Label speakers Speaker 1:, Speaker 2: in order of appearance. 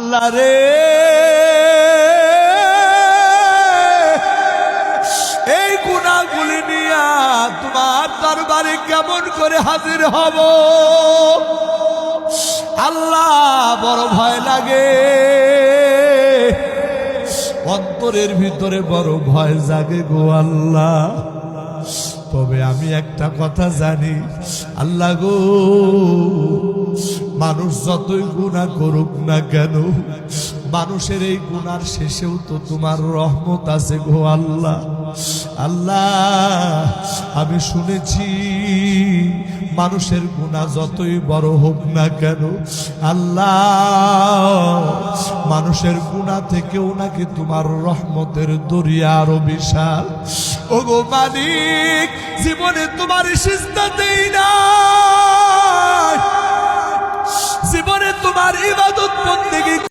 Speaker 1: আল্লাহ রে, এই গুনাহগুলি নিয়া তোমার দরবারে কেমন করে হাজির হব আল্লাহ, বড় ভয় লাগে, অন্তরের ভিতরে বড় ভয় জাগে গো আল্লাহ। তবে আমি একটা কথা জানি আল্লাহ গো, মানুষ যতই গুনাহ করুক না কেন, মানুষের এই গুনার শেষেও তো তোমার রহমত আছে গো আল্লাহ। আল্লাহ আমি শুনেছি মানুষের গুনাহ যতই বড় হোক না কেন আল্লাহ, মানুষের গুনাহ থেকেও নাকি তোমার রহমতের দরিয়া আরো বিশাল। ও গো মালিক, জীবনে তোমার সিজদা দেই না, জীবনে তোমার ইবাদত বন্দেগী